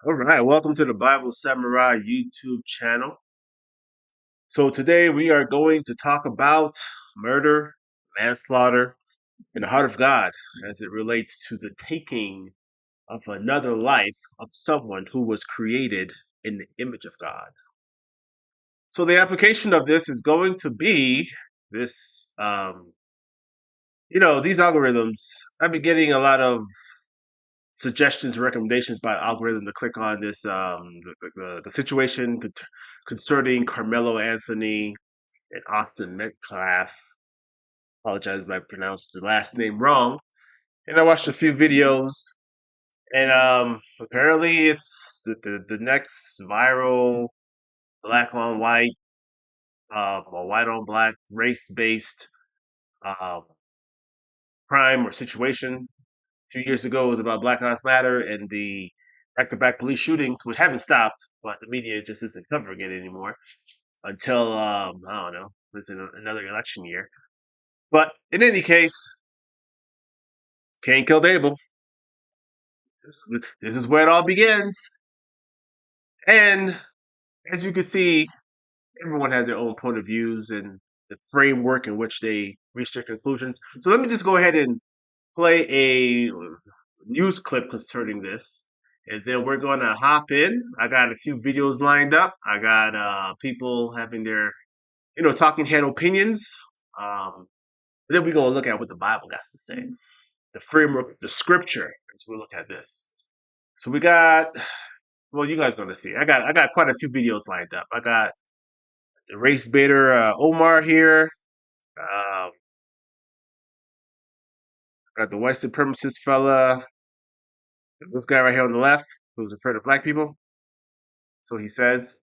All right, welcome to the Bible Samurai YouTube channel. So today we are going to talk about murder, manslaughter, in the heart of God as it relates to the taking of another life of someone who was created in the image of God. So the application of this is going to be this, these algorithms. I've been getting a lot of suggestions, recommendations by algorithm to click on this the situation concerning Carmelo Anthony and Austin Metcalf. Apologize if I pronounced the last name wrong. And I watched a few videos, and apparently it's the next viral black on white, or white on black race based um, crime or situation. A few years ago, it was about Black Lives Matter and the back-to-back police shootings, which haven't stopped, but the media just isn't covering it anymore until I don't know, it's in another election year. But in any case, Cain killed Abel. This is where it all begins, and as you can see, everyone has their own point of views and the framework in which they reach their conclusions. So let me just go ahead and play a news clip concerning this, and then we're gonna hop in. I got a few videos lined up. I got people having their talking head opinions. Um, then we're gonna look at what the Bible has to say, the framework, the scripture, as we look at this. So we got, well, you guys gonna see. I got quite a few videos lined up. I got the race baiter Omar here. Um, got the white supremacist fella. This guy right here on the left, who's afraid of black people. So he says.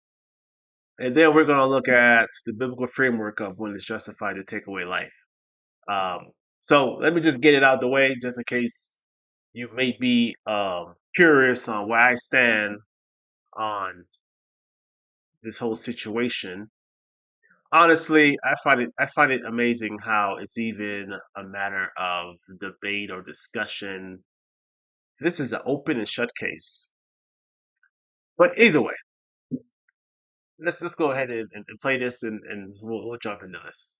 And then we're going to look at the biblical framework of when it's justified to take away life. Um, so let me just get it out the way, just in case you may be curious on where I stand on this whole situation. Honestly, I find it amazing how it's even a matter of debate or discussion. This is an open and shut case. But either way, let's go ahead and play this, and we'll jump into this.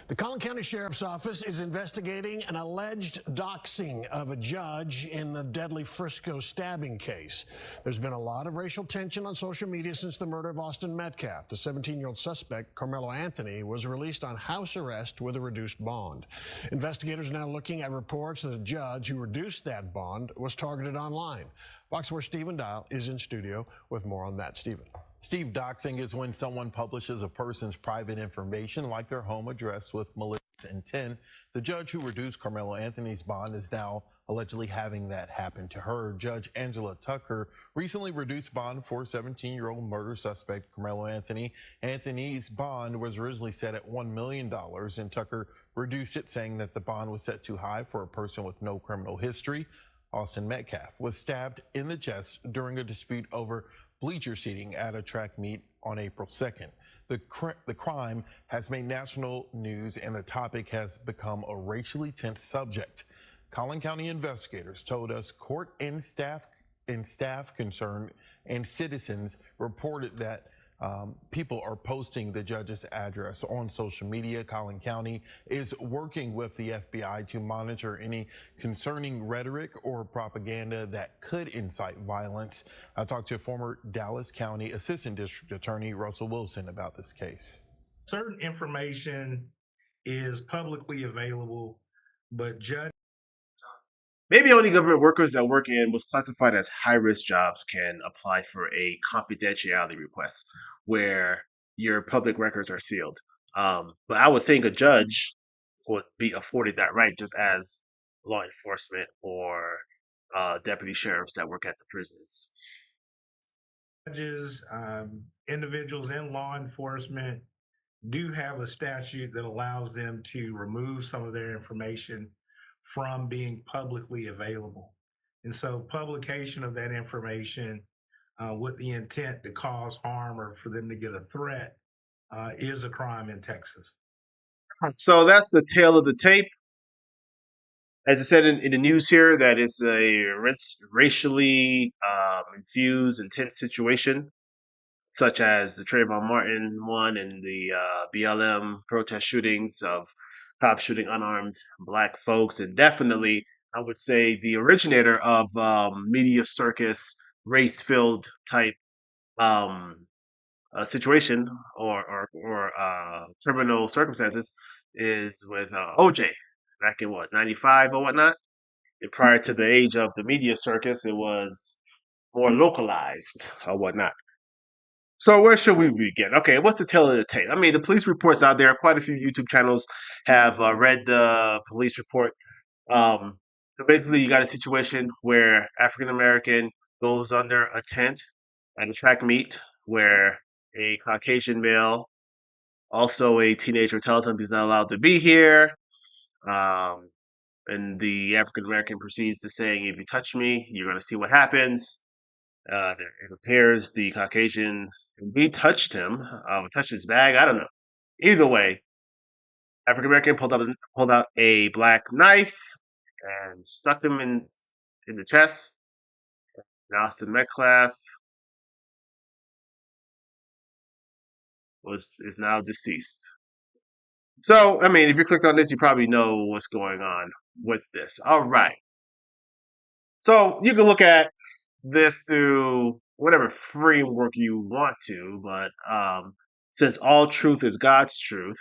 The Collin County Sheriff's Office is investigating an alleged doxing of a judge in the deadly Frisco stabbing case. There's been a lot of racial tension on social media since the murder of Austin Metcalf. The 17-year-old suspect, Karmelo Anthony, was released on house arrest with a reduced bond. Investigators are now looking at reports that a judge who reduced that bond was targeted online. Fox 4 Stephen Dial is in studio with more on that. Stephen. Steve, doxing is when someone publishes a person's private information, like their home address, with malicious intent. The judge who reduced Carmelo Anthony's bond is now allegedly having that happen to her. Judge Angela Tucker recently reduced bond for 17-year-old murder suspect Karmelo Anthony. Anthony's bond was originally set at $1 million, and Tucker reduced it, saying that the bond was set too high for a person with no criminal history. Austin Metcalf was stabbed in the chest during a dispute over bleacher seating at a track meet on April 2nd. The crime has made national news, and the topic has become a racially tense subject. Collin County investigators told us court and staff concerned and citizens reported that people are posting the judge's address on social media. Collin County is working with the FBI to monitor any concerning rhetoric or propaganda that could incite violence. I talked to a former Dallas County Assistant District Attorney, Russell Wilson, about this case. Certain information is publicly available, but Maybe only government workers that work in what's classified as high-risk jobs can apply for a confidentiality request where your public records are sealed. But I would think a judge would be afforded that right, just as law enforcement or deputy sheriffs that work at the prisons. judges, individuals in law enforcement do have a statute that allows them to remove some of their information from being publicly available. And so publication of that information with the intent to cause harm or for them to get a threat is a crime in Texas. So that's the tail of the tape. as I said in the news here, that it's a racially infused, intense situation, such as the Trayvon Martin one and the BLM protest shootings of cops shooting unarmed black folks, and definitely, I would say, the originator of media circus, race-filled type um, situation or criminal circumstances is with OJ back in what 95 or whatnot. And prior to the age of the media circus, it was more localized or whatnot. So where should we begin? Okay, what's the tale of the tape? I mean, the police reports out there. Quite a few YouTube channels have read the police report. So basically, you got a situation where African American goes under a tent at a track meet where a Caucasian male, also a teenager, tells him he's not allowed to be here. Um, and the African American proceeds to saying, "If you touch me, you're going to see what happens." It appears the Caucasian indeed touched him, touched his bag. I don't know. Either way, African American pulled out a black knife and stuck him in the chest. Nelson Metcalf is now deceased. So, I mean, if you clicked on this, you probably know what's going on with this. All right. So you can look at this through whatever framework you want to, but since all truth is God's truth,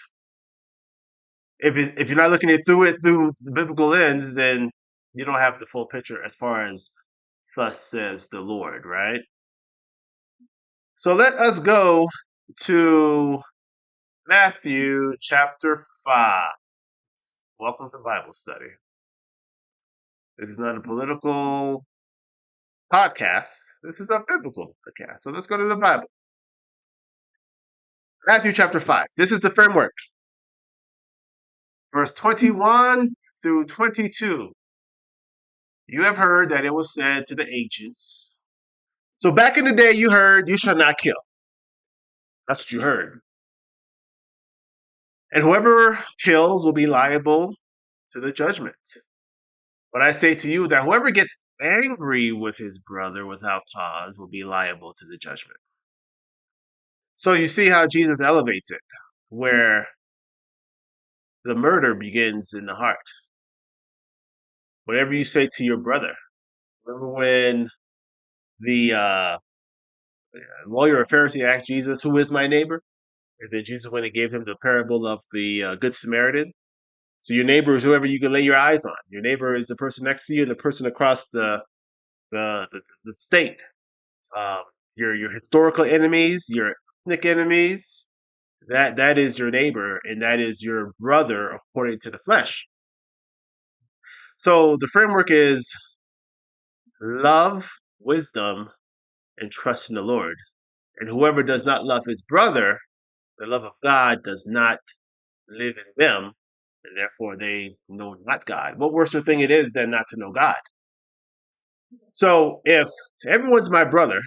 if you're not looking at through the biblical lens, then you don't have the full picture as far as thus says the Lord, right? So let us go to Matthew chapter 5. Welcome to Bible study. This is not a political podcast. This is a biblical podcast. So let's go to the Bible. Matthew chapter 5. This is the framework. Verse 21 through 22. You have heard that it was said to the ancients. So back in the day, you heard, you shall not kill. That's what you heard. And whoever kills will be liable to the judgment. But I say to you that whoever gets angry with his brother without cause will be liable to the judgment. So you see how Jesus elevates it, where the murder begins in the heart. Whatever you say to your brother. Remember when the lawyer or Pharisee asked Jesus, "Who is my neighbor?" And then Jesus went and gave him the parable of the Good Samaritan. So your neighbor is whoever you can lay your eyes on. Your neighbor is the person next to you and the person across the state. Your historical enemies, your ethnic enemies, that is your neighbor, and that is your brother according to the flesh. So the framework is love, wisdom, and trust in the Lord. And whoever does not love his brother, the love of God does not live in them, and therefore they know not God. What worse thing it is than not to know God? So if everyone's my brother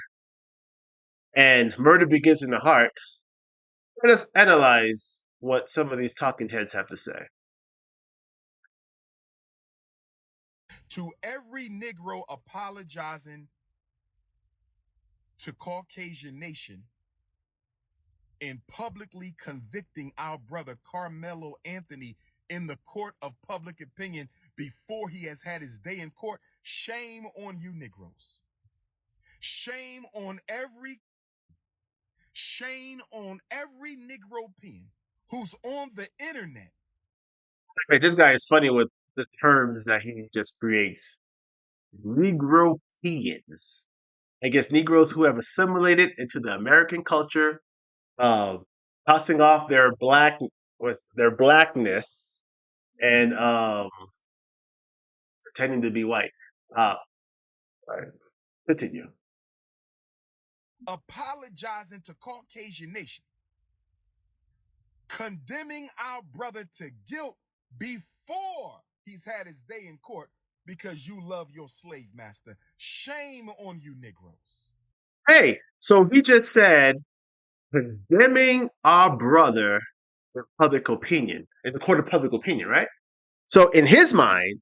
and murder begins in the heart, let us analyze what some of these talking heads have to say. To every Negro apologizing to Caucasian nation and publicly convicting our brother Karmelo Anthony in the court of public opinion before he has had his day in court, shame on you Negroes. Shame on every Negro pen who's on the internet. Wait, this guy is funny with the terms that he just creates. Negropeans. I guess Negroes who have assimilated into the American culture, tossing off their blackness and pretending to be white. All right, continue. Apologizing to Caucasian nation, condemning our brother to guilt before he's had his day in court because you love your slave master. Shame on you Negroes. Hey, so he just said condemning our brother in public opinion, in the court of public opinion, right? So in his mind,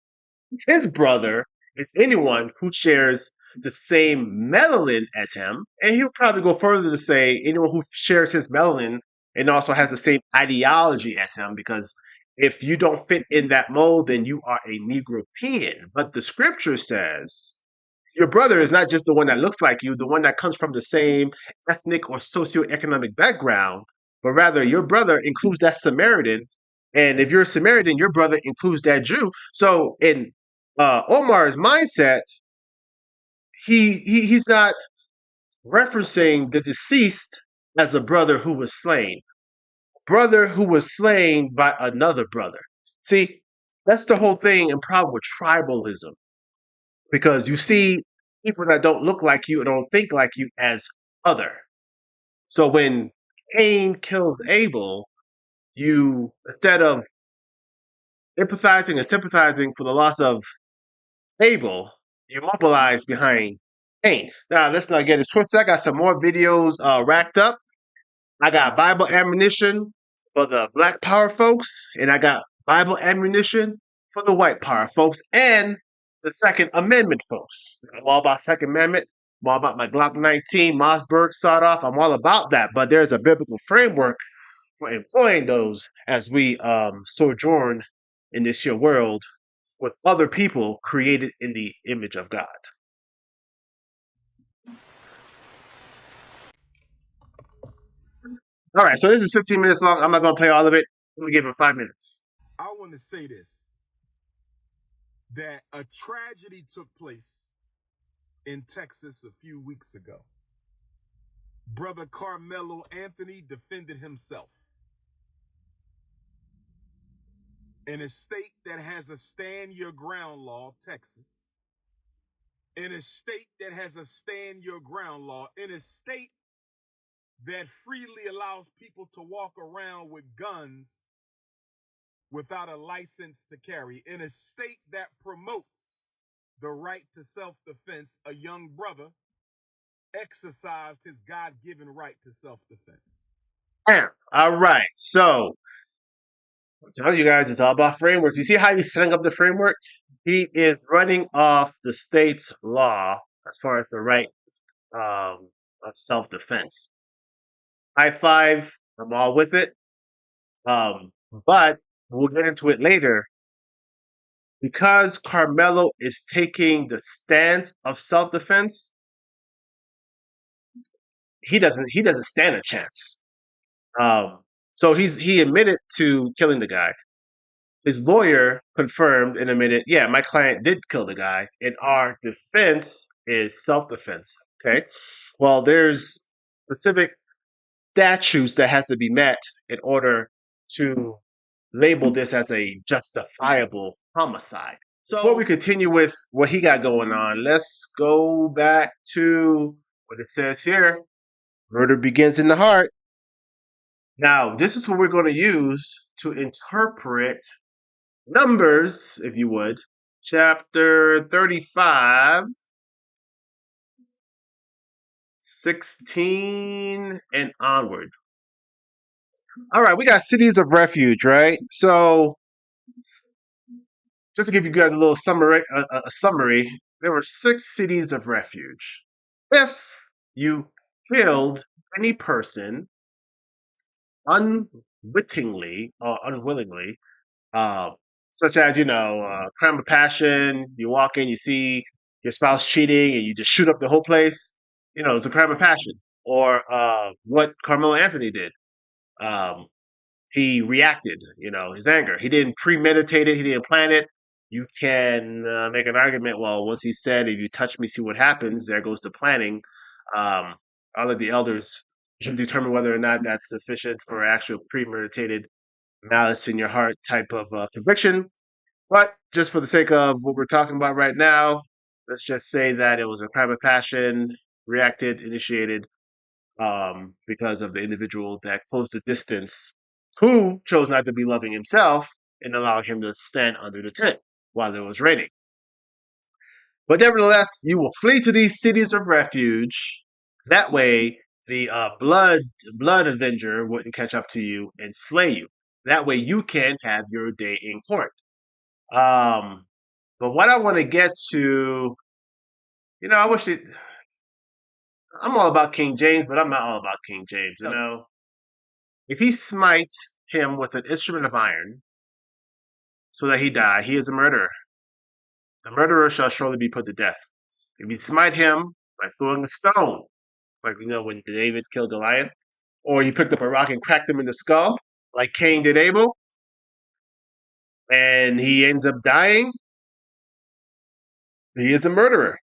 His brother is anyone who shares the same melanin as him, and he would probably go further to say anyone who shares his melanin and also has the same ideology as him, because if you don't fit in that mold, then you are a Negropean. But the scripture says your brother is not just the one that looks like you, the one that comes from the same ethnic or socioeconomic background, but rather your brother includes that Samaritan. And if you're a Samaritan, your brother includes that Jew. So in Omar's mindset, he's not referencing the deceased as a brother who was slain, brother who was slain by another brother. See, that's the whole thing and problem with tribalism, because you see people that don't look like you and don't think like you as other. So when Cain kills Abel, you, instead of empathizing and sympathizing for the loss of Abel, you mobilize behind Cain. Now, let's not get it twisted. I got some more videos racked up. I got Bible ammunition for the Black Power folks, and I got Bible ammunition for the White Power folks, and the Second Amendment folks. I'm all about Second Amendment. I'm all about my Glock 19, Mossberg sawed off. I'm all about that, but there's a biblical framework for employing those as we sojourn in this here world with other people created in the image of God. All right, so this is 15 minutes long. I'm not going to play all of it. I'm going to give him 5 minutes. I want to say this, that a tragedy took place in Texas a few weeks ago. Brother Karmelo Anthony defended himself in a state that has a stand your ground law, Texas. In a state that has a stand your ground law. In a state that freely allows people to walk around with guns without a license to carry. In a state that promotes the right to self-defense, a young brother exercised his God-given right to self-defense. All right, so I'm telling you guys, it's all about frameworks. You see how he's setting up the framework? He is running off the state's law as far as the right of self-defense. High five, I'm all with it. But we'll get into it later. Because Karmelo is taking the stance of self-defense, he doesn't stand a chance. So he admitted to killing the guy. His lawyer confirmed and admitted, yeah, my client did kill the guy, and our defense is self-defense. Okay. Well, there's specific statutes that has to be met in order to label this as a justifiable homicide. So before we continue with what he got going on, let's go back to what it says here. Murder begins in the heart. Now, this is what we're going to use to interpret Numbers, if you would, chapter 35, 16, and onward. All right, we got cities of refuge, right? So, just to give you guys a little summary, there were 6 cities of refuge. If you killed any person unwittingly or unwillingly, such as, crime of passion, you walk in, you see your spouse cheating, and you just shoot up the whole place, it's a crime of passion. Or what Carmelo Anthony did. He reacted, his anger. He didn't premeditate it. He didn't plan it. You can make an argument, well, once he said, if you touch me, see what happens, there goes the planning. I'll let the elders determine whether or not that's sufficient for actual premeditated malice in your heart type of conviction. But just for the sake of what we're talking about right now, let's just say that it was a crime of passion, reacted, initiated, because of the individual that closed the distance, who chose not to be loving himself and allowing him to stand under the tent while it was raining. But nevertheless, you will flee to these cities of refuge. That way, the blood avenger wouldn't catch up to you and slay you. That way, you can have your day in court. But what I want to get to, I wish it. I'm all about King James, but I'm not all about King James. If he smite him with an instrument of iron, so that he die, he is a murderer. The murderer shall surely be put to death. If you smite him by throwing a stone, like when David killed Goliath, or you picked up a rock and cracked him in the skull, like Cain did Abel, and he ends up dying, he is a murderer.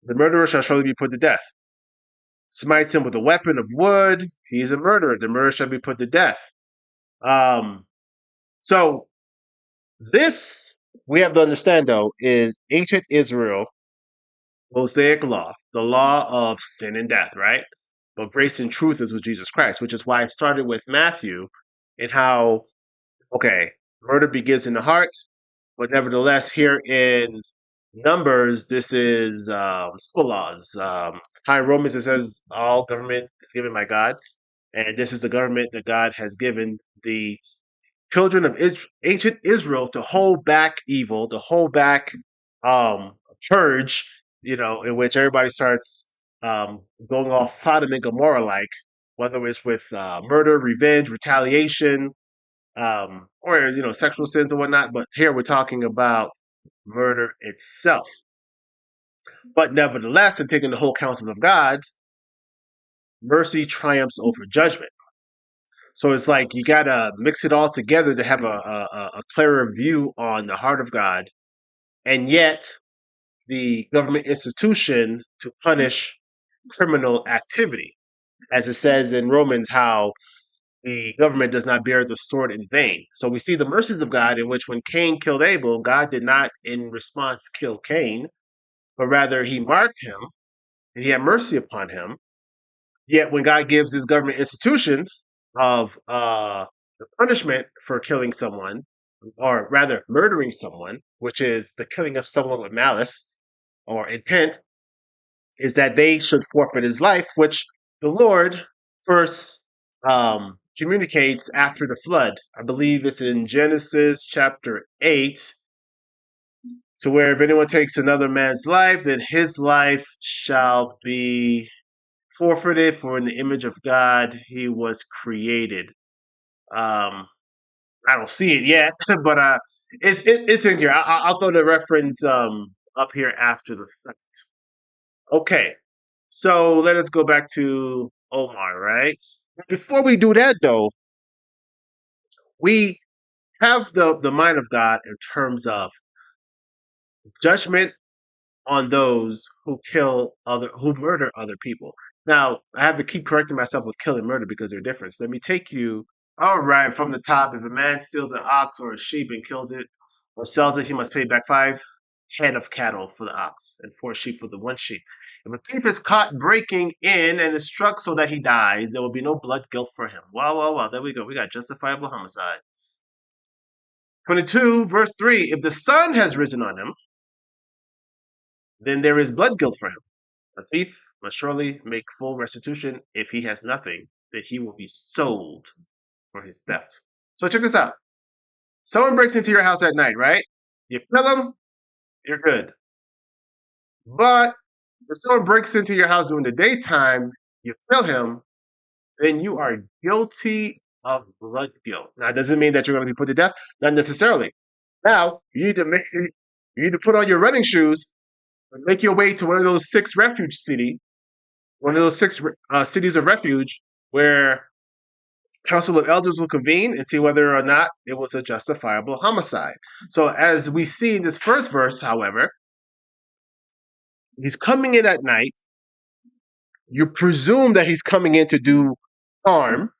The murderer shall surely be put to death. Smites him with a weapon of wood, he is a murderer. The murderer shall be put to death. So this, we have to understand, though, is ancient Israel, Mosaic law, the law of sin and death, right? But grace and truth is with Jesus Christ, which is why I started with Matthew and how, okay, murder begins in the heart, but nevertheless, here in Numbers, this is civil laws. High in Romans, it says all government is given by God, and this is the government that God has given the children of ancient Israel to hold back evil, to hold back purge, in which everybody starts going all Sodom and Gomorrah like, whether it's with murder, revenge, retaliation, or sexual sins and whatnot. But here we're talking about murder itself. But nevertheless, in taking the whole counsel of God, mercy triumphs over judgment. So it's like you gotta mix it all together to have a clearer view on the heart of God, and yet the government institution to punish criminal activity, as it says in Romans, how the government does not bear the sword in vain. So we see the mercies of God, in which when Cain killed Abel, God did not, in response, kill Cain, but rather he marked him and he had mercy upon him. Yet when God gives his government institution of the punishment for killing someone, or rather murdering someone, which is the killing of someone with malice or intent, is that they should forfeit his life, which the Lord first communicates after the flood. I believe it's in Genesis chapter 8, to where if anyone takes another man's life, then his life shall be forfeited, for in the image of God he was created. I don't see it yet, but it's in here. I'll throw the reference up here after the fact. Okay, so let us go back to Omar, right? Before we do that, though, we have the mind of God in terms of judgment on those who murder other people. Now, I have to keep correcting myself with kill and murder because they're different. So let me take you, all right, from the top. If a man steals an ox or a sheep and kills it or sells it, he must pay back 5 head of cattle for the ox and 4 sheep for the 1 sheep. If a thief is caught breaking in and is struck so that he dies, there will be no blood guilt for him. Wow. There we go. We got justifiable homicide. 22, verse 3. If the sun has risen on him, then there is blood guilt for him. A thief must surely make full restitution. If he has nothing, then he will be sold for his theft. So check this out. Someone breaks into your house at night, right? You kill him, you're good. But if someone breaks into your house during the daytime, you kill him, then you are guilty of blood guilt. Now, does it mean that you're going to be put to death? Not necessarily. Now, you need to put on your running shoes and make your way to one of those 6 refuge cities, one of those 6 cities of refuge, where council of elders will convene and see whether or not it was a justifiable homicide. So as we see in this first verse, however, he's coming in at night. You presume that he's coming in to do harm.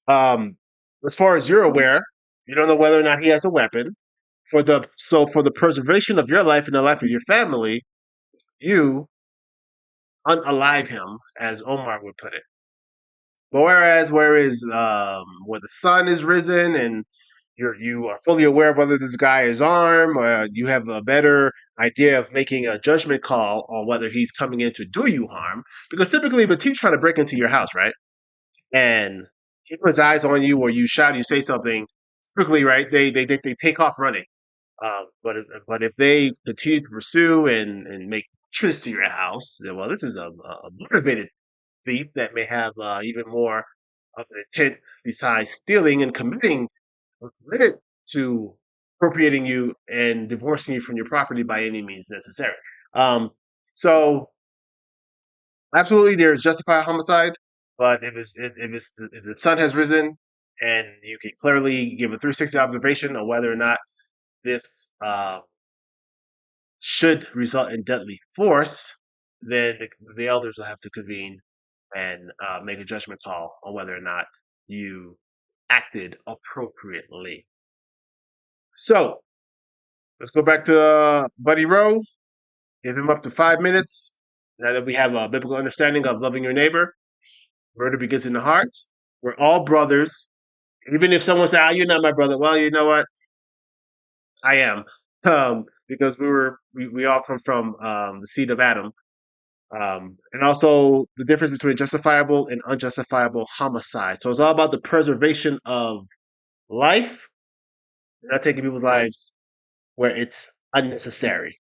As far as you're aware, you don't know whether or not he has a weapon. For the preservation of your life and the life of your family, you unalive him, as Omar would put it. But whereas where the sun is risen and you are fully aware of whether this guy is armed, or you have a better idea of making a judgment call on whether he's coming in to do you harm. Because typically, if a thief's trying to break into your house, right, and he puts eyes on you, or you shout, you say something, typically, right, they take off running. But if they continue to pursue and make trips to your house, then well, this is a motivated thief that may have even more of an intent besides stealing and committing or committed to appropriating you and divorcing you from your property by any means necessary. Um, so absolutely, there is justified homicide, but if the sun has risen and you can clearly give a 360 observation on whether or not this should result in deadly force, then the elders will have to convene and make a judgment call on whether or not you acted appropriately. So let's go back to Buddy Rowe. Give him up to 5 minutes. Now that we have a biblical understanding of loving your neighbor, murder begins in the heart. We're all brothers. Even if someone says, "You're not my brother," well, you know what? I am, because we all come from the seed of Adam. And also the difference between justifiable and unjustifiable homicide. So it's all about the preservation of life, not taking people's lives where it's unnecessary.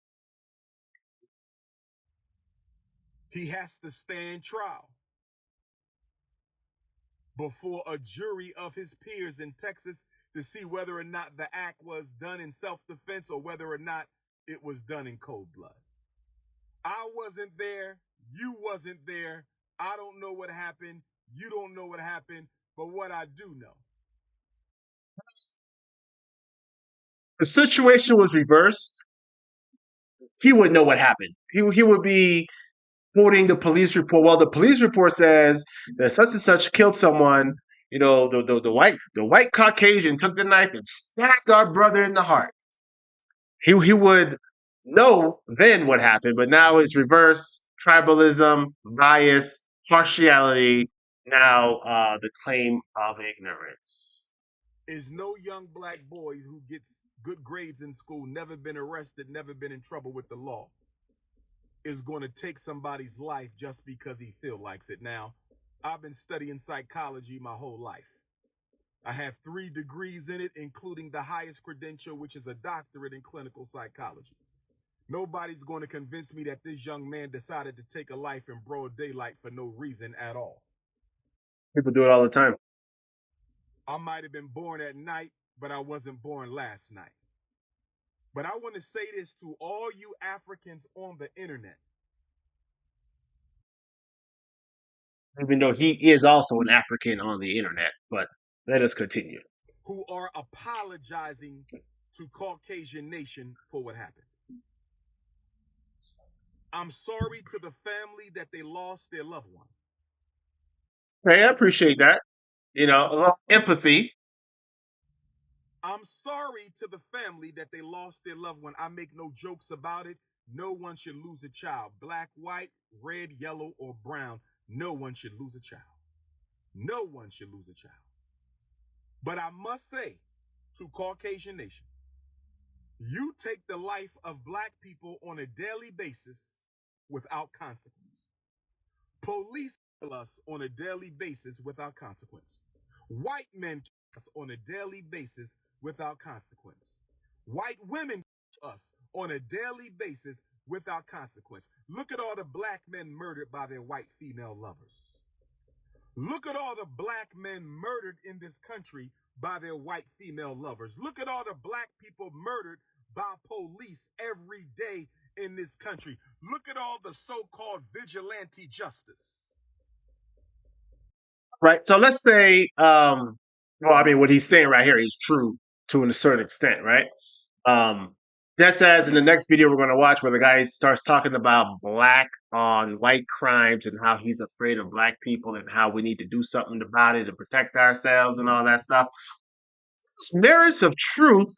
He has to stand trial before a jury of his peers in Texas to see whether or not the act was done in self-defense or whether or not it was done in cold blood. I wasn't there. You wasn't there. I don't know what happened. You don't know what happened. But what I do know. The situation was reversed. He would know what happened. He would be quoting the police report. Well, the police report says that such and such killed someone. You know, the white Caucasian took the knife and stabbed our brother in the heart. He would know then what happened, but now it's reverse tribalism, bias, partiality. Now the claim of ignorance. Is no young black boy who gets good grades in school, never been arrested, never been in trouble with the law, is going to take somebody's life just because he feels like it. Now, I've been studying psychology my whole life. I have 3 degrees in it, including the highest credential, which is a doctorate in clinical psychology. Nobody's going to convince me that this young man decided to take a life in broad daylight for no reason at all. People do it all the time. I might have been born at night, but I wasn't born last night. But I want to say this to all you Africans on the internet. Even though he is also an African on the internet, but let us continue. Who are apologizing to Caucasian nation for what happened. I'm sorry to the family that they lost their loved one. Hey, I appreciate that. You know, a little empathy. I'm sorry to the family that they lost their loved one. I make no jokes about it. No one should lose a child. Black, white, red, yellow, or brown. No one should lose a child. No one should lose a child. But I must say to Caucasian nation, you take the life of black people on a daily basis without consequence. Police kill us on a daily basis without consequence. White men kill us on a daily basis without consequence. White women kill us on a daily basis without consequence. Look at all the black men murdered by their white female lovers. Look at all the black men murdered in this country by their white female lovers. Look at all the black people murdered by police every day in this country. Look at all the so-called vigilante justice. Right. So let's say, well, I mean, what he's saying right here is true to a certain extent, right? Just as in the next video we're going to watch, where the guy starts talking about black on white crimes and how he's afraid of black people and how we need to do something about it to protect ourselves and all that stuff. There is some truth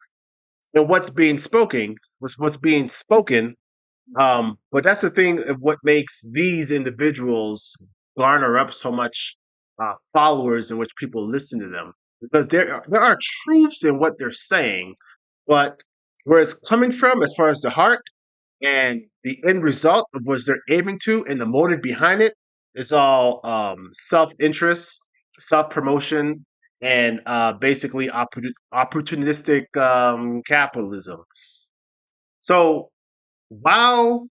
in what's being spoken, what's being spoken. But that's the thing of what makes these individuals garner up so much followers in which people listen to them, because there are truths in what they're saying, but where it's coming from as far as the heart and the end result of what they're aiming to and the motive behind it is all self-interest, self-promotion, and basically opportunistic capitalism. So while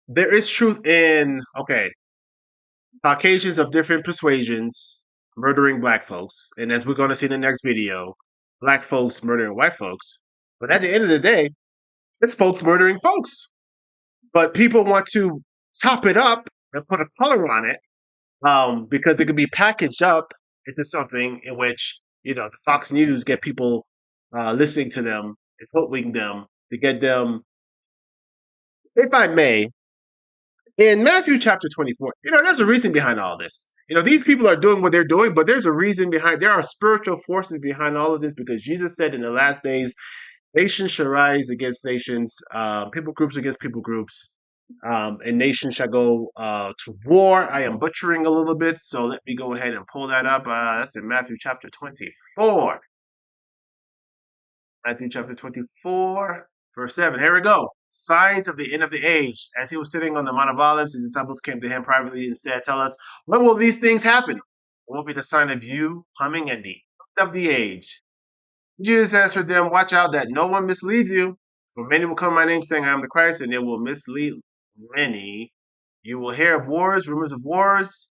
there is truth in, okay, Caucasians of different persuasions murdering black folks, and as we're going to see in the next video, black folks murdering white folks, but at the end of the day, it's folks murdering folks. But people want to chop it up and put a color on it because it can be packaged up into something in which, the Fox News get people listening to them and hoodwink them to get them, if I may, in Matthew chapter 24, there's a reason behind all this. These people are doing what they're doing, but there's a reason behind, there are spiritual forces behind all of this, because Jesus said in the last days, nations shall rise against nations, people groups against people groups, and nations shall go to war. I am butchering a little bit, so let me go ahead and pull that up. That's in Matthew chapter 24. Matthew chapter 24, verse 7. Here we go. Signs of the end of the age. As he was sitting on the Mount of Olives, his disciples came to him privately and said, "Tell us, when will these things happen? What will be the sign of you coming and the end of the age?" Jesus answered them, "Watch out that no one misleads you. For many will come in my name, saying, I am the Christ, and they will mislead many. You will hear of wars, rumors of wars.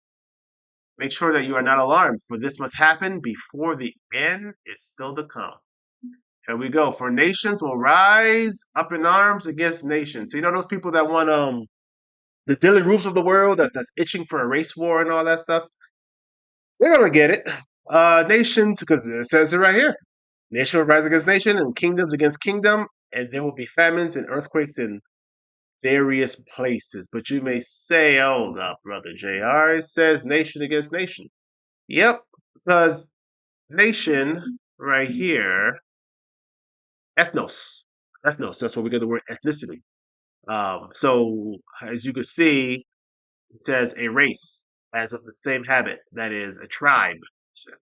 Make sure that you are not alarmed, for this must happen before the end is still to come." Here we go. "For nations will rise up in arms against nations." So those people that want the Dylan Roofs of the world, that's itching for a race war and all that stuff, they're gonna get it. Nations, because it says it right here. "Nation will rise against nation, and kingdoms against kingdom, and there will be famines and earthquakes in various places." But you may say, "Hold up, Brother JR, it says nation against nation." Yep, because nation right here, ethnos. Ethnos, that's where we get the word ethnicity. So as you can see, it says a race as of the same habit, that is a tribe.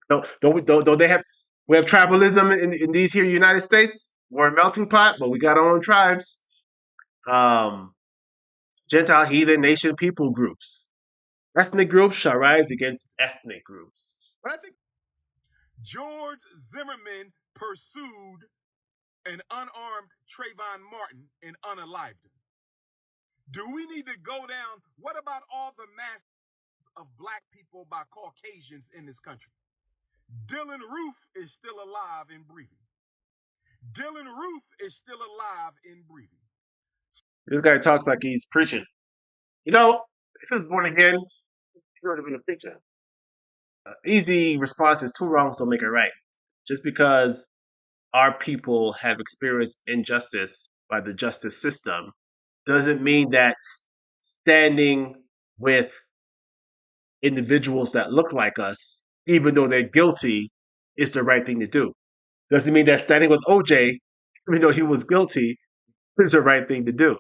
Don't they have, we have tribalism in these here United States? We're a melting pot, but we got our own tribes. Gentile, heathen, nation, people groups. Ethnic groups shall rise against ethnic groups. But I think George Zimmerman pursued an unarmed Trayvon Martin and unalived him. Do we need to go down? What about all the masses of black people by Caucasians in this country? Dylan Roof is still alive and breathing. Dylan Roof is still alive and breathing. this guy talks like he's preaching. If he was born again, he would have been a preacher. Easy response is two wrongs don't make it right. Just because our people have experienced injustice by the justice system doesn't mean that standing with individuals that look like us, even though they're guilty, is the right thing to do. Doesn't mean that standing with OJ, even though he was guilty, is the right thing to do.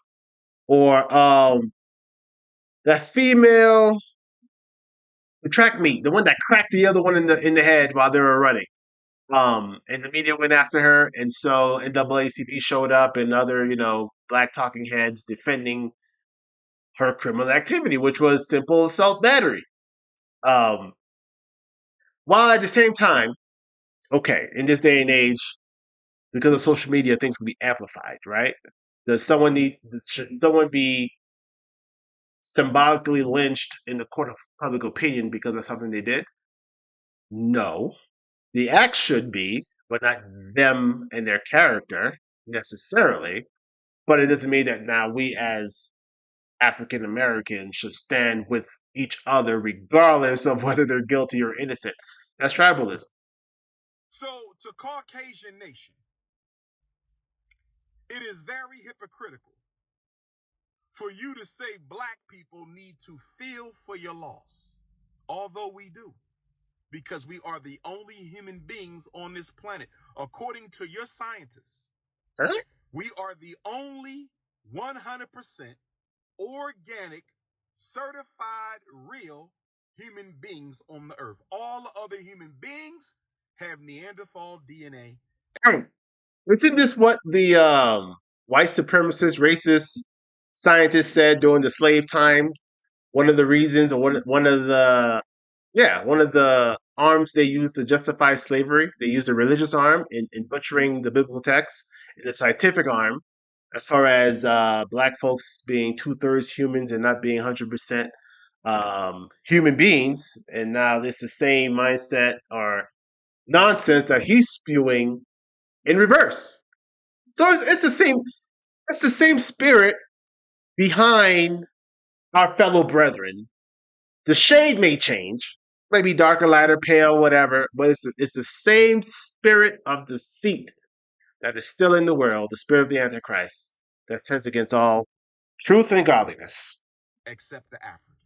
Or that female, the track meet, the one that cracked the other one in the head while they were running. And the media went after her, and so NAACP showed up and other, black talking heads defending her criminal activity, which was simple assault battery. While at the same time, okay, in this day and age, because of social media, things can be amplified, right? Should someone be symbolically lynched in the court of public opinion because of something they did? No. The act should be, but not them and their character necessarily. But it doesn't mean that now we as African Americans should stand with each other regardless of whether they're guilty or innocent. That's tribalism. So to Caucasian nation, it is very hypocritical for you to say black people need to feel for your loss, although we do, because we are the only human beings on this planet. According to your scientists, we are the only 100% organic, certified, real human beings on the earth. All other human beings have Neanderthal DNA. Isn't this what the white supremacist, racist scientists said during the slave time? One of the reasons, or one of the arms they use to justify slavery. They use the religious arm in butchering the biblical text, and the scientific arm, as far as black folks being 2/3 humans and not being 100% human beings. And now this is the same mindset or nonsense that he's spewing in reverse. So it's the same spirit behind our fellow brethren. The shade may change, maybe darker, lighter, pale, whatever, but it's the same spirit of deceit that is still in the world, the spirit of the Antichrist, that stands against all truth and godliness. Except the African.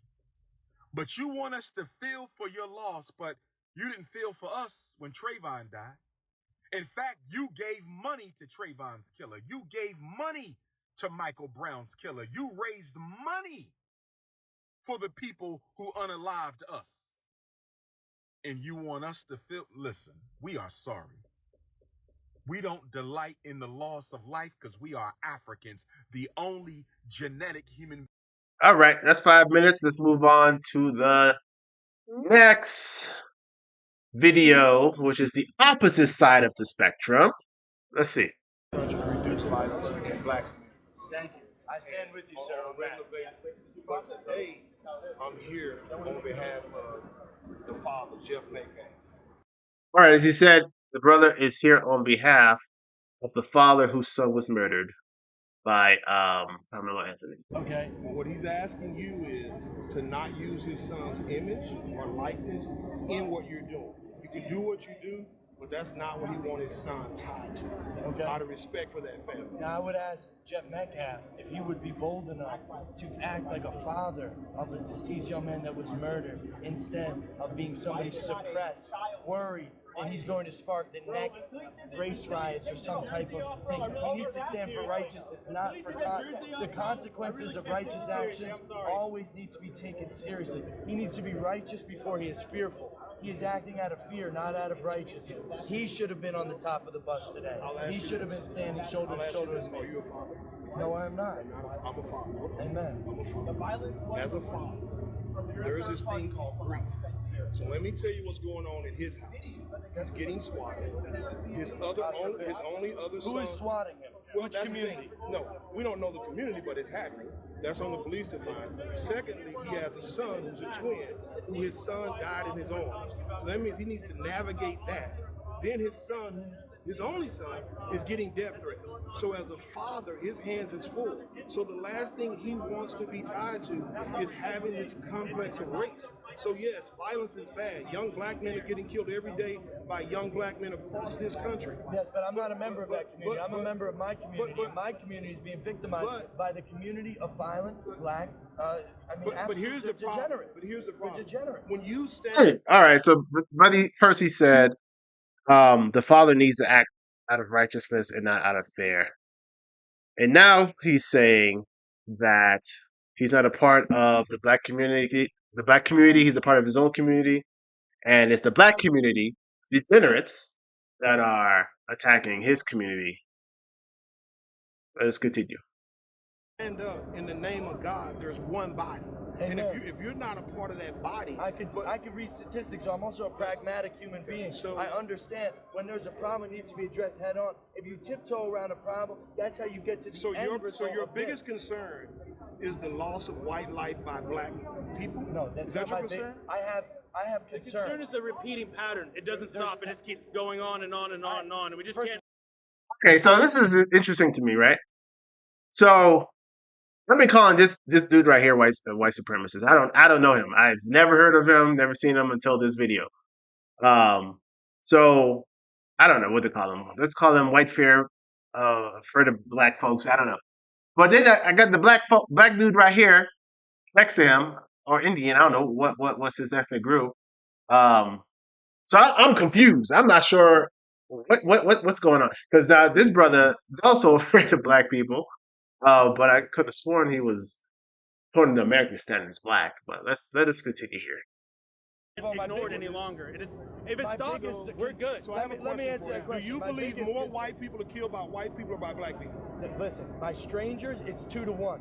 But you want us to feel for your loss, but you didn't feel for us when Trayvon died. In fact, you gave money to Trayvon's killer. You gave money to Michael Brown's killer. You raised money for the people who unalived us. And you want us to feel, listen, we are sorry. We don't delight in the loss of life because we are Africans, the only genetic human. All right, that's 5 minutes. Let's move on to the next video, which is the opposite side of the spectrum. Let's see. Reduce violence in black communities. Thank you. I stand with you, sir. On a regular basis. But today, I'm here on behalf of the father, Jeff Metcalf. All right, as he said, the brother is here on behalf of the father whose son was murdered by Karmelo Anthony. Okay. Well, what he's asking you is to not use his son's image or likeness in what you're doing. You can do what you do, but that's not what he wants his son tied to. Okay. Out of respect for that family. Now, I would ask Jeff Metcalf if he would be bold enough to act like a father of a deceased young man that was murdered instead of being somebody suppressed, worried, and he's going to spark the next race riots or some type of thing. He needs to stand for righteousness, not for the consequences of righteous actions always need to be taken seriously. He needs to be righteous before he is fearful. He is acting out of fear, not out of righteousness. He should have been on the top of the bus today. He should have been standing shoulder to shoulder with me. Are you a father? No, I am not. I'm a father. Amen. I'm a father. As a father, there is this thing called grief. So let me tell you what's going on in his house. He's getting swatted. His only other son. Who is swatting him? Well, Which that's community? No, we don't know the community, but it's happening. That's on the police to find. Secondly, he has a son who's a twin, who his son died in his arms. So that means he needs to navigate that. Then his son, his only son, is getting death threats. So as a father, his hands is full. So the last thing he wants to be tied to is having this complex of race. So yes, violence is bad. Young black men are getting killed every day by young black men across this country. Yes, but I'm not a member of that community. I'm a member of my community. My community is being victimized by the community of violent black. But here's the problem. Degenerates. But here's the problem. We're degenerates. When you stand. All right, so buddy, first he said the father needs to act out of righteousness and not out of fear. And now he's saying that he's not a part of the black community. The black community, he's a part of his own community. And it's the black community, degenerates, that are attacking his community. Let's continue. Stand up in the name of God. There's one body. Amen. And if you're not a part of that body, I could read statistics. So I'm also a pragmatic human being. So I understand when there's a problem, it needs to be addressed head on. If you tiptoe around a problem, that's how you get to the end result. So your biggest concern is the loss of white life by black people? No, that's not my concern. I have concern. The concern is a repeating pattern. It doesn't stop. It just keeps going on and on and on and on, and we just can't. Okay, so this is interesting to me, right? So let me call him this dude right here, white supremacist. I don't know him. I've never heard of him, never seen him until this video. So I don't know what to call him. Let's call him white fear, afraid of black folks. I don't know. But then I got the black dude right here next to him, or Indian. I don't know what's his ethnic group. So I'm confused. I'm not sure what's going on, because this brother is also afraid of black people. But I could have sworn he was, according to American standards, black. But let us continue here. Ignored any longer. If it stops, we're good. So let me answer that question. Do you believe more white people are killed by white people or by black people? Listen, by strangers, it's 2 to 1.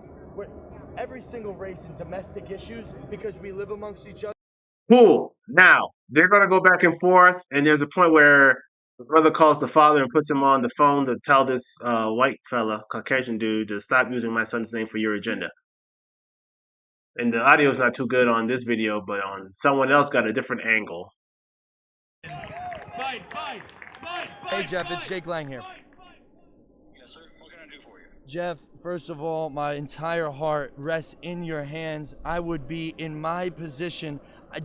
Every single race in domestic issues, because we live amongst each other. Cool. Now, they're going to go back and forth, and there's a point where the brother calls the father and puts him on the phone to tell this white fella, Caucasian dude, to stop using my son's name for your agenda. And the audio is not too good on this video, but on someone else got a different angle. Hey Jeff, it's Jake Lang here. Yes, sir. What can I do for you? Jeff, first of all, my entire heart rests in your hands. I would be in my position,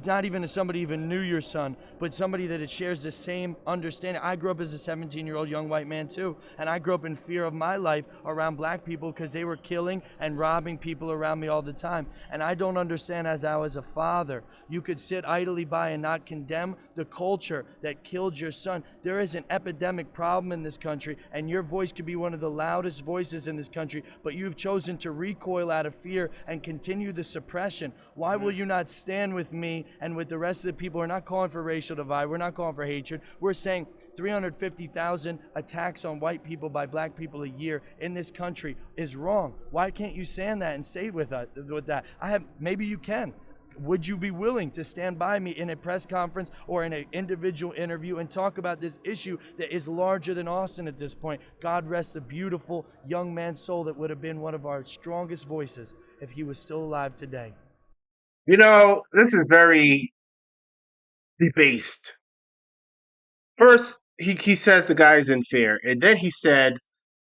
not even as somebody even knew your son, but somebody that shares the same understanding. I grew up as a 17-year-old young white man too, and I grew up in fear of my life around black people because they were killing and robbing people around me all the time. And I don't understand, as I was a father, you could sit idly by and not condemn the culture that killed your son. There is an epidemic problem in this country, and your voice could be one of the loudest voices in this country, but you've chosen to recoil out of fear and continue the suppression. Why will you not stand with me and with the rest of the people? We're not calling for racial divide. We're not calling for hatred. We're saying 350,000 attacks on white people by black people a year in this country is wrong. Why can't you stand that and say with that? Maybe you can. Would you be willing to stand by me in a press conference or in an individual interview and talk about this issue that is larger than Austin at this point? God rest the beautiful young man's soul that would have been one of our strongest voices if he was still alive today. You know, this is very debased. First, he says the guy's in fear, and then he said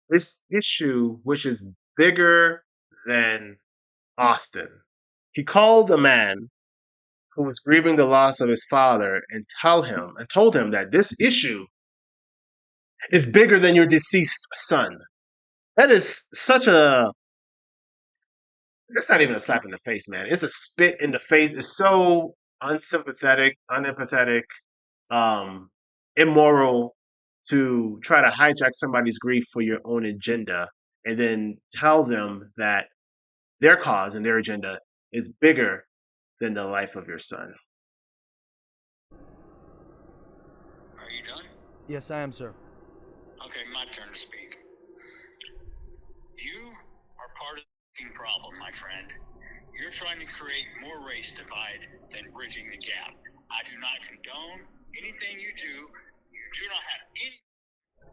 this issue, which is bigger than Austin. He called a man who was grieving the loss of his father and told him that this issue is bigger than your deceased son. That is such a, it's not even a slap in the face, man. It's a spit in the face. It's so unsympathetic, unempathetic, immoral to try to hijack somebody's grief for your own agenda and then tell them that their cause and their agenda is bigger than the life of your son. Are you done? Yes, I am, sir. Okay, my turn to speak. You are part of the problem, my friend. You're trying to create more race divide than bridging the gap. I do not condone anything you do. You do not have any.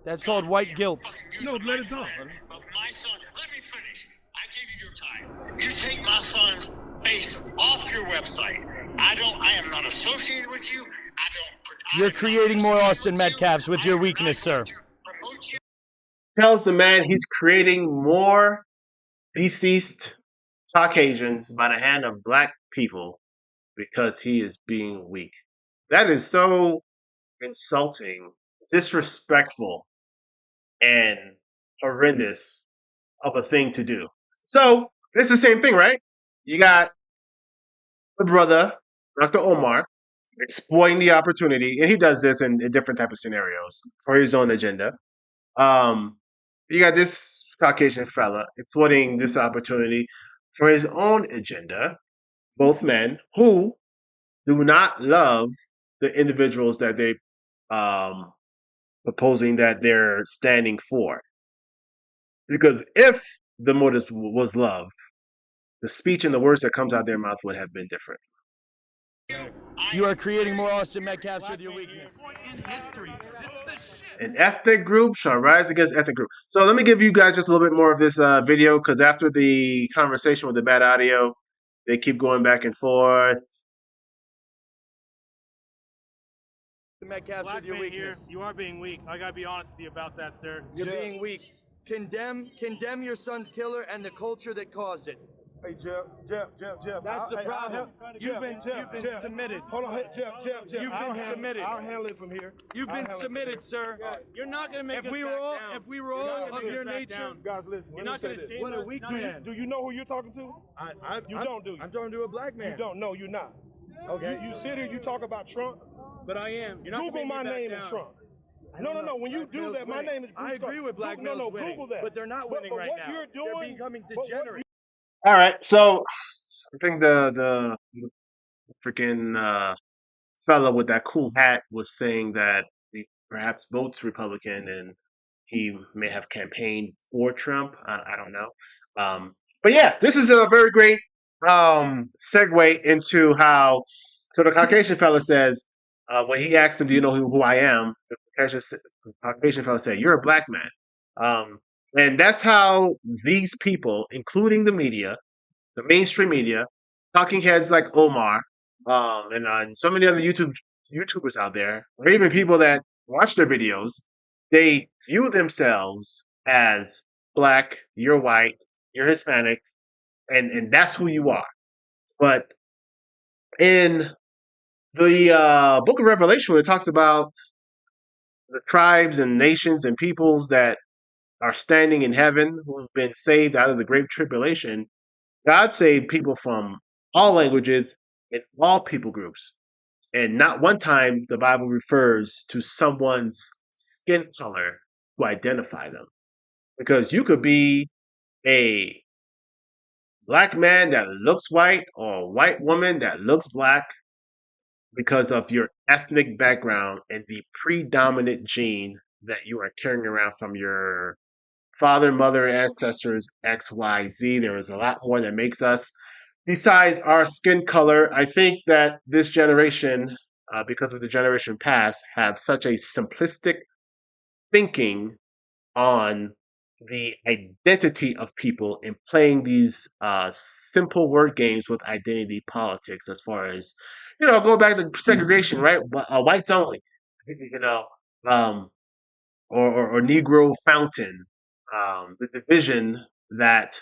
That's called white guilt. No, let it talk. Of my son. Let me finish. I gave you your time. You take my son's face off your website. I am not associated with you. You're creating more Austin Metcalfs with your weakness, sir. Tells the man he's creating more deceased Caucasians by the hand of black people because he is being weak. That is so insulting, disrespectful, and horrendous of a thing to do. So it's the same thing, right? You got the brother, Dr. Omar, exploiting the opportunity, and he does this in different type of scenarios for his own agenda. You got this Caucasian fella exploiting this opportunity for his own agenda, both men who do not love the individuals that they proposing that they're standing for. Because if the motive was love, the speech and the words that comes out their mouth would have been different. You are creating more Austin Metcalfs with your weakness. An ethnic group shall rise against ethnic group. So let me give you guys just a little bit more of this video, because after the conversation with the bad audio, they keep going back and forth. Metcalfs with your weakness. You are being weak. I gotta be honest with you about that, sir. You're being weak. Condemn your son's killer and the culture that caused it. Hey, Jeff. That's the problem. You've been submitted. Hold on, hey, Jeff. You've been submitted. I'll handle it from here. You've been submitted, sir. You're not gonna make If us we back were all, down. if we were all of your nature, down. Guys, listen. You're Let me not say gonna this. save what a us. weak Not man. Do you know who you're talking to? You don't, do you? I'm talking to a black man. You don't. No, you're not. Okay. You sit here, you talk about Trump. But I am. You're not Google gonna my make me name back and down. Trump. No. When you do that, my name is. I agree with Black No, Mills winning, Google that. but they're not winning right what now. You're doing, They're becoming but what degenerate. All right, so I think the freaking fella with that cool hat was saying that he perhaps votes Republican and he may have campaigned for Trump. I don't know. But yeah, this is a very great segue into how, so the Caucasian fella says, when he asked him, "Do you know who I am?" The Caucasian fellow said, "You're a black man," um, and that's how these people, including the media, the mainstream media, talking heads like Omar, and so many other YouTubers out there, or even people that watch their videos, they view themselves as black. You're white. You're Hispanic, and that's who you are. But in the Book of Revelation, when it talks about the tribes and nations and peoples that are standing in heaven who've been saved out of the great tribulation, God saved people from all languages and all people groups. And not one time the Bible refers to someone's skin color to identify them. Because you could be a black man that looks white or a white woman that looks black because of your ethnic background and the predominant gene that you are carrying around from your father, mother, ancestors, XYZ. There is a lot more that makes us besides our skin color. I think that this generation, because of the generation past, have such a simplistic thinking on the identity of people and playing these simple word games with identity politics as far as, go back to segregation, right? Whites only, you know, um, or Negro fountain, the division that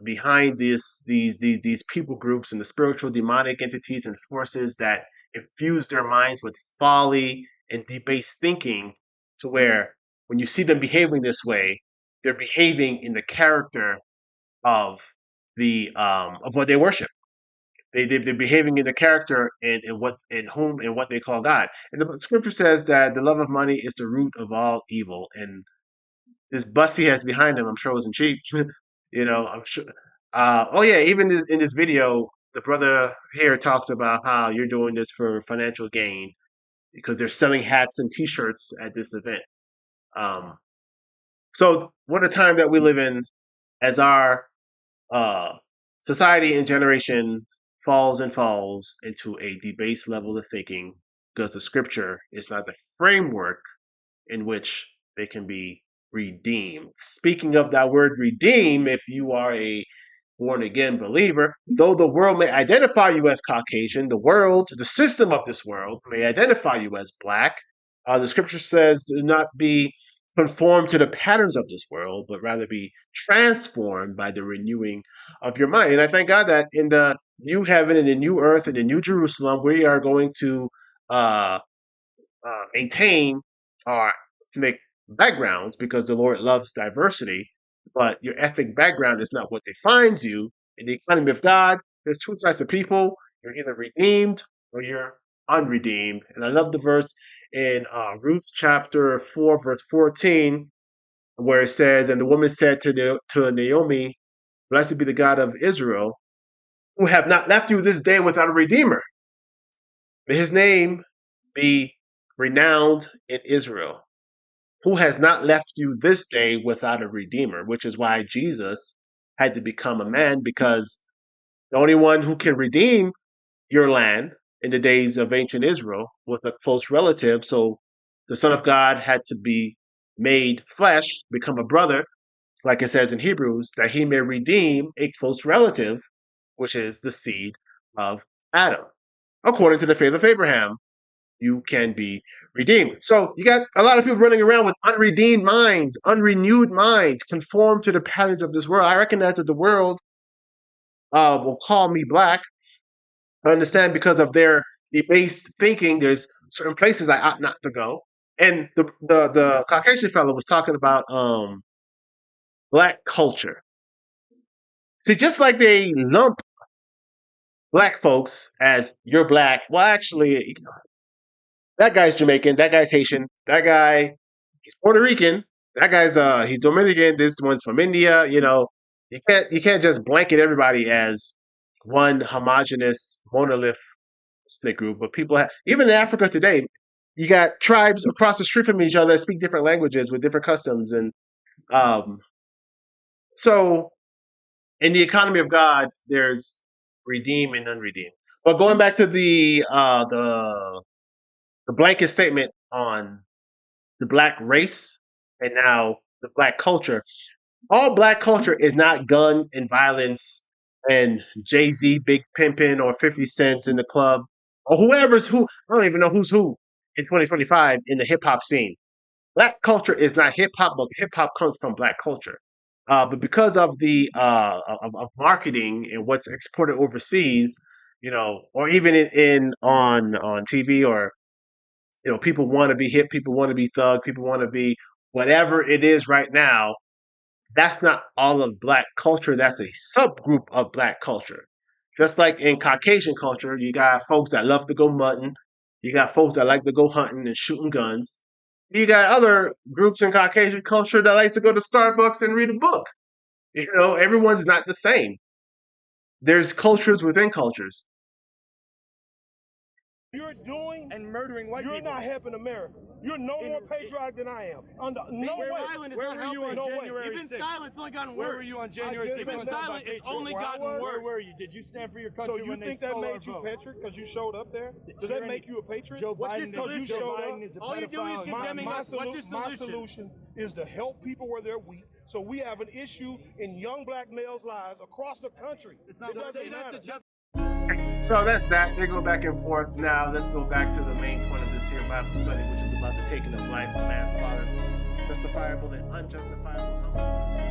behind these people groups and the spiritual demonic entities and forces that infuse their minds with folly and debased thinking, to where when you see them behaving this way, they're behaving in the character of of what they worship. They're behaving in the character in whom and what they call God. And the scripture says that the love of money is the root of all evil. And this bus he has behind him, I'm sure, wasn't cheap. I'm sure. Oh yeah, even in this video, the brother here talks about how you're doing this for financial gain because they're selling hats and T-shirts at this event. Um, so what a time that we live in, as our uh, society and generation falls and falls into a debased level of thinking, because the scripture is not the framework in which they can be redeemed. Speaking of that word redeem, if you are a born again believer, though the world may identify you as Caucasian, the system of this world may identify you as black. The scripture says, do not be conformed to the patterns of this world, but rather be transformed by the renewing of your mind. And I thank God that in the new heaven and the new earth and the new Jerusalem, we are going to uh, maintain our ethnic backgrounds, because the Lord loves diversity. But your ethnic background is not what defines you. In the economy of God, there's two types of people. You're either redeemed or you're unredeemed. And I love the verse in Ruth chapter 4, verse 14, where it says, "And the woman said to Naomi, Blessed be the God of Israel, who have not left you this day without a redeemer. May his name be renowned in Israel, who has not left you this day without a redeemer," which is why Jesus had to become a man, because the only one who can redeem your land in the days of ancient Israel was a close relative. So the Son of God had to be made flesh, become a brother, like it says in Hebrews, that he may redeem a close relative, which is the seed of Adam. According to the faith of Abraham, you can be redeemed. So you got a lot of people running around with unredeemed minds, unrenewed minds, conformed to the patterns of this world. I recognize that the world will call me black. I understand, because of their debased thinking, there's certain places I ought not to go. And the Caucasian fellow was talking about black culture. See, just like they lump black folks as you're black, well, actually, that guy's Jamaican, that guy's Haitian, that guy, he's Puerto Rican, that guy's he's Dominican, this one's from India. You can't just blanket everybody as one homogenous monolith ethnic group. But people have, even in Africa today, you got tribes across the street from each other that speak different languages with different customs. And um so in the economy of God, there's redeemed and unredeemed. But going back to the the blanket statement on the black race and now the black culture. All black culture is not gun and violence and Jay-Z big pimping or 50 cents in the club or whoever's who. I don't even know who's who in 2025 in the hip hop scene. Black culture is not hip hop, but hip hop comes from black culture. But because of the of marketing and what's exported overseas, or even in on TV, or people want to be hip, people want to be thug, people want to be whatever it is right now. That's not all of black culture. That's a subgroup of black culture. Just like in Caucasian culture, you got folks that love to go mutton. You got folks that like to go hunting and shooting guns. You got other groups in Caucasian culture that like to go to Starbucks and read a book. Everyone's not the same. There's cultures within cultures. You're doing and murdering white people. You're not helping America. You're no more patriotic than I am. No way. Silent is not helping. You've been silent. It's only gotten worse. Where were you on January 6th? You've been silent. It's only gotten worse. Where were you? Did you stand for your country when they stole our vote? So you think that made you patriot because you showed up there? Does that make you a patriot? Joe Biden, What's your solution? All you're doing is condemning us. What's your solution? My solution is to help people where they're weak. So we have an issue in young black males' lives across the country. It's not say that to just. So that's that. They go back and forth. Now let's go back to the main point of this here Bible study, which is about the taking of life of man's father, justifiable and unjustifiable homicide.